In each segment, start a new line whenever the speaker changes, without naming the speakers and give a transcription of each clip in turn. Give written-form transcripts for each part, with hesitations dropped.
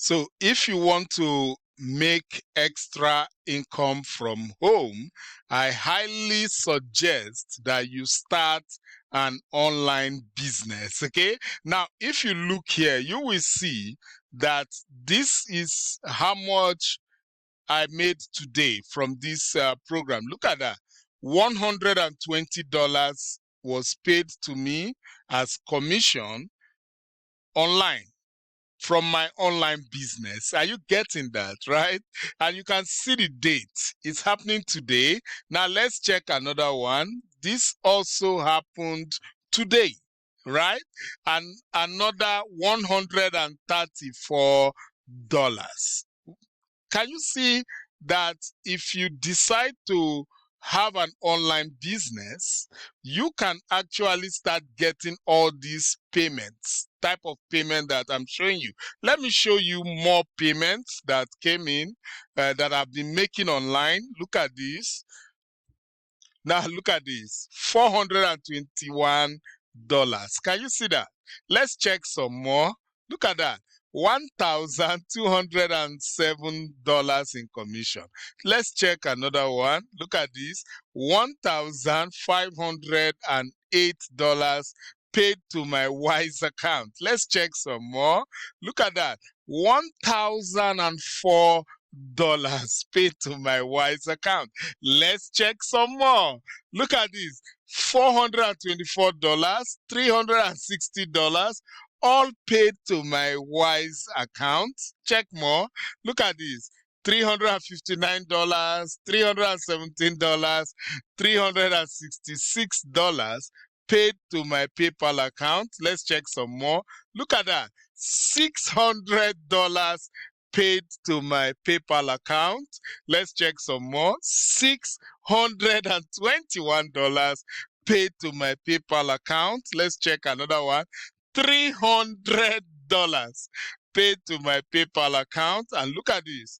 So if you want to make extra income from home, I highly suggest that you start an online business. Okay. Now, if you look here, you will see that this is how much I made today from this program. Look at that. $120 was paid to me as commission online from my online business. Are you getting that, right? And you can see the date. It's happening today. Now let's check another one. This also happened today, right? And another $134. Can you see that if you decide to have an online business, you can actually start getting all these payments, type of payment that I'm showing you. Let me show you more payments that came in that I've been making online. Look at this. Now look at this, $421. Can you see that? Let's check some more. Look at that. $1,207 in commission. Let's check another one. Look at this. $1,508 paid to my Wise account. Let's check some more. Look at that. $1,004 paid to my Wise account. Let's check some more. Look at this. $424, $360, all paid to my Wise account. Check more. Look at this. $359, $317, $366 paid to my PayPal account. Let's check some more. Look at that. $600 paid to my PayPal account. Let's check some more. $621 paid to my PayPal account. Let's check another one. $300 paid to my PayPal account. And look at this.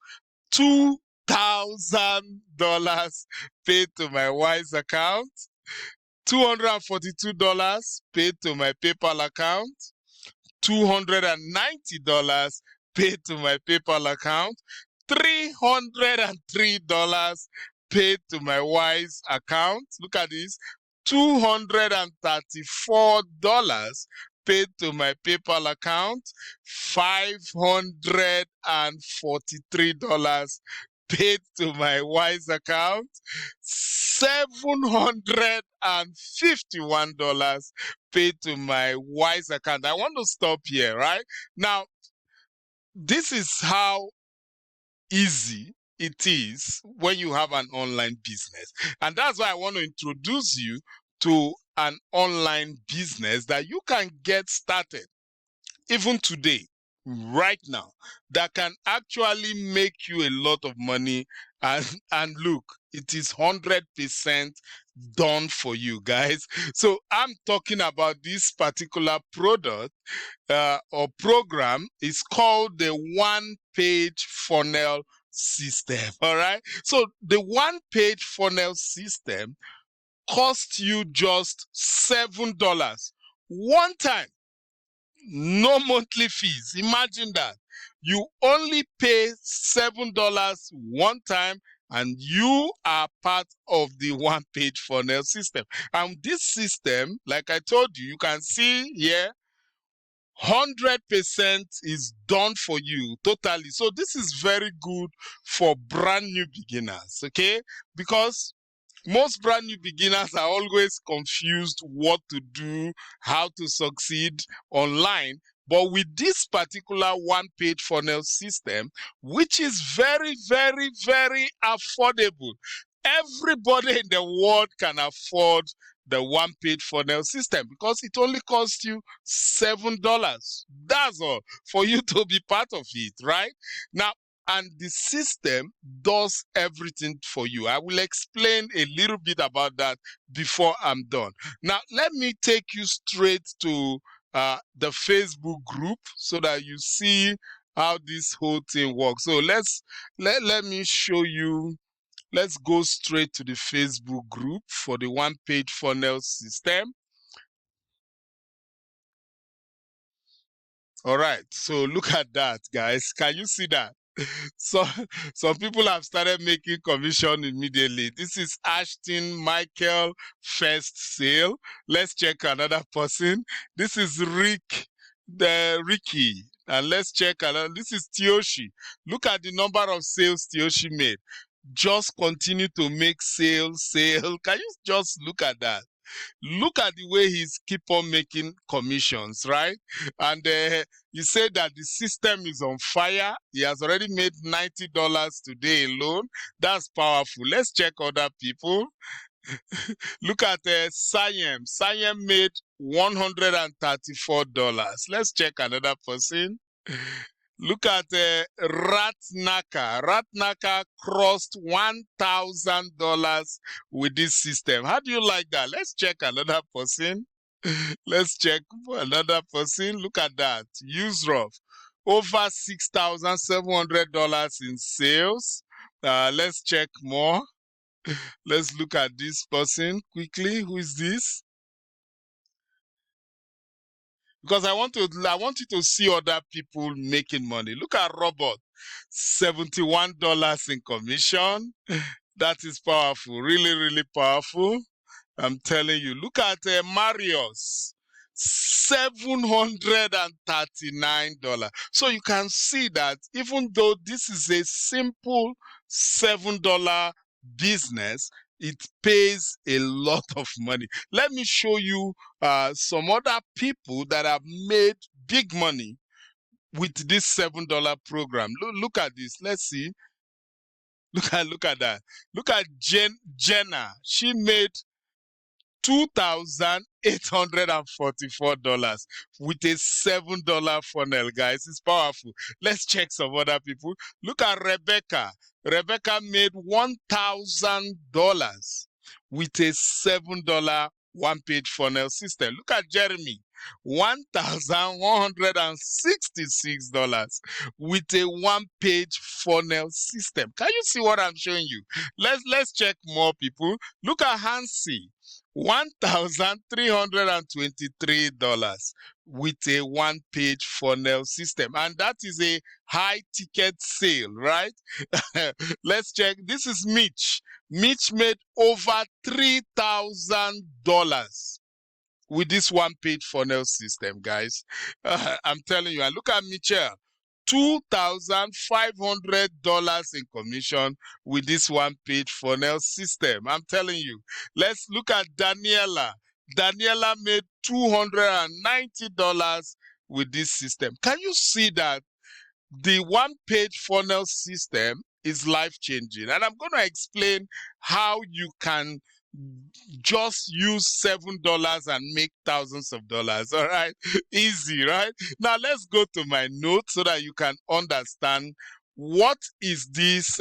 $2,000 paid to my Wise account. $242 paid to my PayPal account. $290 paid to my PayPal account. $303 paid to my Wise account. Look at this. $234 paid to my PayPal account. $543 paid to my Wise account. $751 paid to my Wise account. I want to stop here, right? Now, this is how easy it is when you have an online business. And that's why I want to introduce you to an online business that you can get started even today, right now, that can actually make you a lot of money. And look, it is 100% done for you, guys. So I'm talking about this particular product or program. Is called the one-page funnel system. All right. So the one-page funnel system costs you just $7 one time. No monthly fees. Imagine that. You only pay $7 one time and you are part of the one-page funnel system. And this system, like I told you, you can see here, 100% is done for you totally. So this is very good for brand new beginners, okay? Because most brand new beginners are always confused what to do, how to succeed online. But with this particular one-page funnel system, which is very, very, very affordable, everybody in the world can afford the one-page funnel system because it only costs you $7. That's all for you to be part of it, right? Now, and the system does everything for you. I will explain a little bit about that before I'm done. Now, let me take you straight to the Facebook group so that you see how this whole thing works. So let me show you. Let's go straight to the Facebook group for the one-page funnel system. All right, so look at that, guys. Can you see that? So some people have started making commission immediately. This is Ashton Michael first sale. Let's check another person. This is Ricky. And let's check another. This is Tioshi. Look at the number of sales Tioshi made. Just continue to make sale. Can you just look at that? Look at the way he's keep on making commissions, right? And he said that the system is on fire. He has already made $90 today alone. That's powerful. Let's check other people. Look at Sayem. Sayem made $134. Let's check another person. Look at Ratnaka. Ratnaka crossed $1,000 with this system. How do you like that? Let's check another person. Let's check another person. Look at that. Userof. Over $6,700 in sales. Let's check more. Let's look at this person quickly. Who is this? Because I want you to see other people making money. Look at Robert, $71 in commission. That is powerful, really, really powerful. I'm telling you. Look at Marius, $739. So you can see that even though this is a simple $7 business, it pays a lot of money. Let me show you some other people that have made big money with this $7 program. Look at this. Let's see. Look at that. Look at Jenna. She made $2,844 with a $7 funnel, guys. It's powerful. Let's check some other people. Look at Rebecca. Rebecca made $1,000 with a $7 one-page funnel system. Look at Jeremy. $1,166 with a one-page funnel system. Can you see what I'm showing you? Let's check more people. Look at Hansi. $1,323 with a one-page funnel system, and that is a high ticket sale, right? Let's check. This is Mitch. Mitch made over $3,000 with this one-page funnel system, guys. I'm telling you. And look at Michelle. $2,500 in commission with this one-page funnel system. I'm telling you. Let's look at Daniela. Daniela made $290 with this system. Can you see that the one-page funnel system is life-changing? And I'm going to explain how you can just use $7 and make thousands of dollars. All right, easy, right? Now let's go to my notes so that you can understand what is this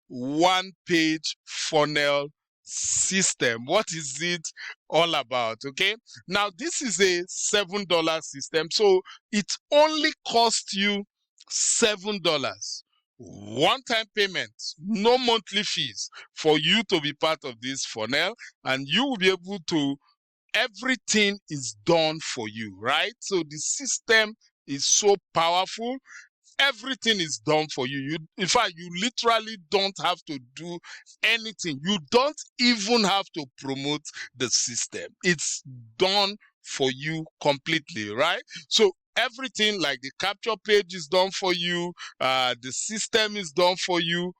one-page funnel system. What is it all about? Okay, now this is a $7 system, so it only costs you $7. One-time payment, no monthly fees for you to be part of this funnel, and you will be able to, everything is done for you, right? So the system is so powerful. Everything is done for you. In fact, you literally don't have to do anything. You don't even have to promote the system. It's done for you completely, right? So everything, like the capture page is done for you, the system is done for you,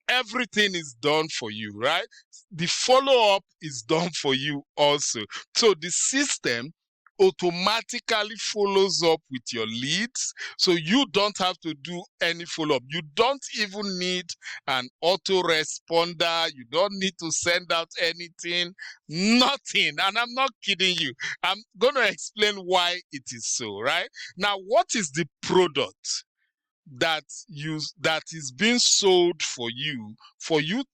everything is done for you, right? The follow-up is done for you also. So the system automatically follows up with your leads, so you don't have to do any follow-up. You don't even need an autoresponder. You don't need to send out anything, nothing. And I'm not kidding you. I'm going to explain why it is so, right? Now, what is the product that is being sold for you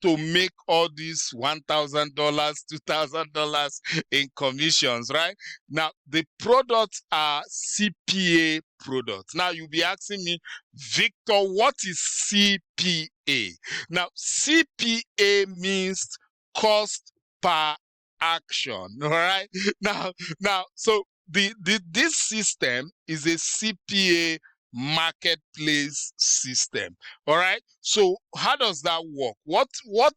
to make all these $1,000, $2,000 in commissions, right? Now the products are CPA products. Now you'll be asking me, Victor, what is CPA? Now CPA means cost per action. All right, now so this system is a CPA marketplace system. All right. So how does that work? What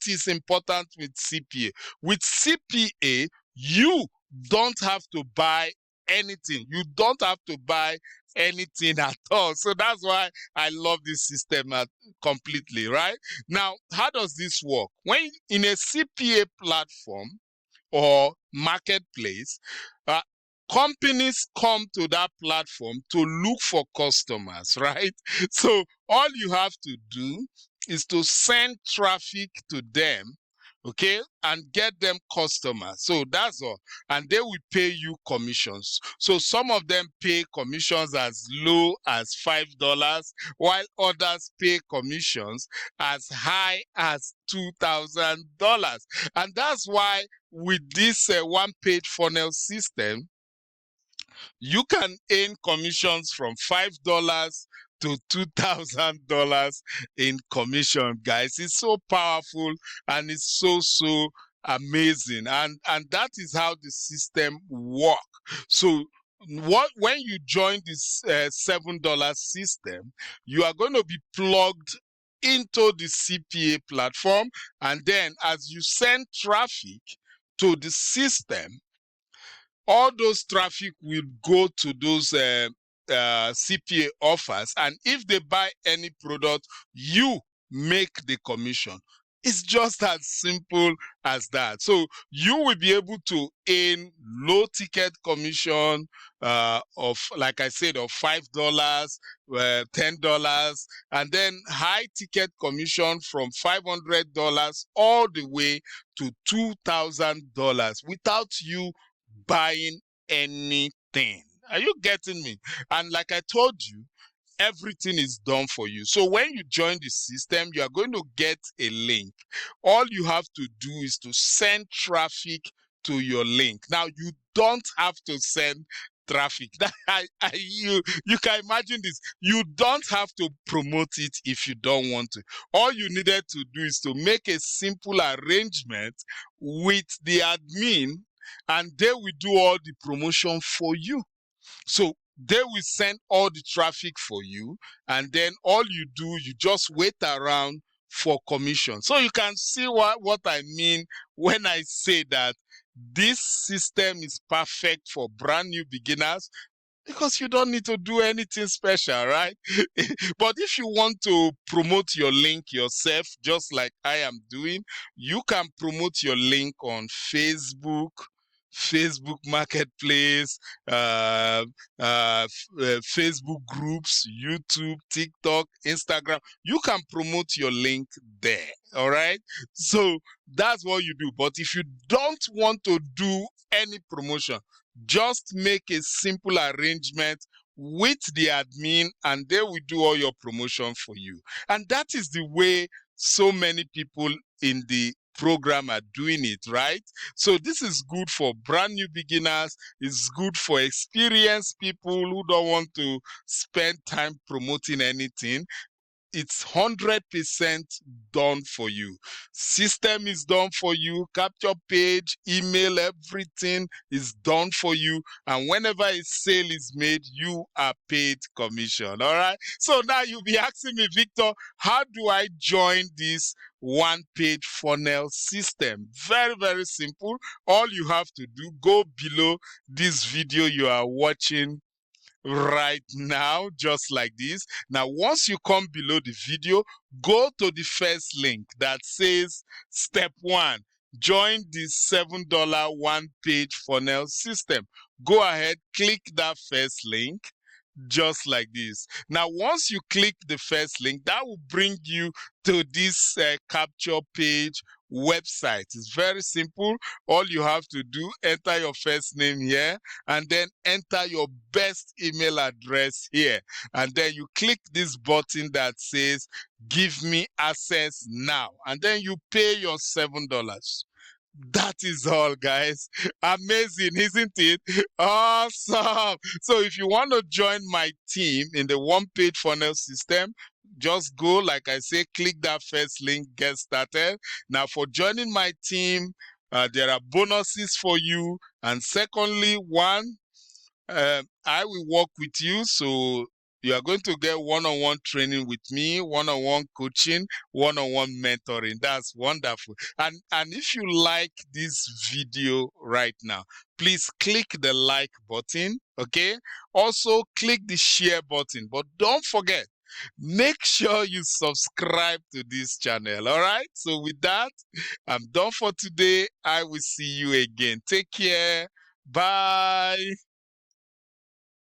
is important with CPA? With CPA, you don't have to buy anything. You don't have to buy anything at all. So that's why I love this system completely, right? Now, how does this work? When in a CPA platform or marketplace, uh, companies come to that platform to look for customers, right? So all you have to do is to send traffic to them, okay, and get them customers. So that's all. And they will pay you commissions. So some of them pay commissions as low as $5, while others pay commissions as high as $2,000. And that's why with this one-page funnel system, you can earn commissions from $5 to $2,000 in commission, guys. It's so powerful and it's so amazing, and that is how the system work. So when you join this $7 system, you are going to be plugged into the CPA platform, and then as you send traffic to the system, all those traffic will go to those CPA offers, and if they buy any product, you make the commission. It's just as simple as that. So you will be able to earn low ticket commission of, like I said, of $5, $10, and then high ticket commission from $500 all the way to $2,000 without you buying anything. Are you getting me? And like I told you, everything is done for you. So when you join the system, you are going to get a link. All you have to do is to send traffic to your link. Now, you don't have to send traffic. You can imagine this. You don't have to promote it if you don't want to. All you needed to do is to make a simple arrangement with the admin, and they will do all the promotion for you. So they will send all the traffic for you, and then all you do, you just wait around for commission. So you can see what I mean when I say that this system is perfect for brand new beginners, because you don't need to do anything special, right? But if you want to promote your link yourself, just like I am doing, you can promote your link on Facebook Marketplace, Facebook groups, YouTube, TikTok, Instagram. You can promote your link there. All right. So that's what you do. But if you don't want to do any promotion, just make a simple arrangement with the admin, and they will do all your promotion for you. And that is the way so many people in the program are doing it, right? So this is good for brand new beginners. It's good for experienced people who don't want to spend time promoting anything. It's 100% done for you. System is done for you. Capture page, email, everything is done for you. And whenever a sale is made, you are paid commission. All right. So now you'll be asking me, Victor, how do I join this one-page funnel system? Very, very simple. All you have to do, go below this video you are watching right now, just like this. Now, once you come below the video, go to the first link that says step 1, join the $7 one-page funnel system. Go ahead, click that first link, just like this. Now, once you click the first link, that will bring you to this capture page website. It's very simple. All you have to do, enter your first name here, and then enter your best email address here, and then you click this button that says give me access now, and then you pay your $7. That is all, guys. Amazing, isn't it? Awesome. So if you want to join my team in the one-page funnel system, just go, like I say, click that first link, get started. Now, for joining my team, there are bonuses for you. And secondly, one, I will work with you. So you are going to get one-on-one training with me, one-on-one coaching, one-on-one mentoring. That's wonderful. And if you like this video right now, please click the like button, okay? Also click the share button, but don't forget, make sure you subscribe to this channel. All right, so with that, I'm done for today. I will see you again. Take care. Bye.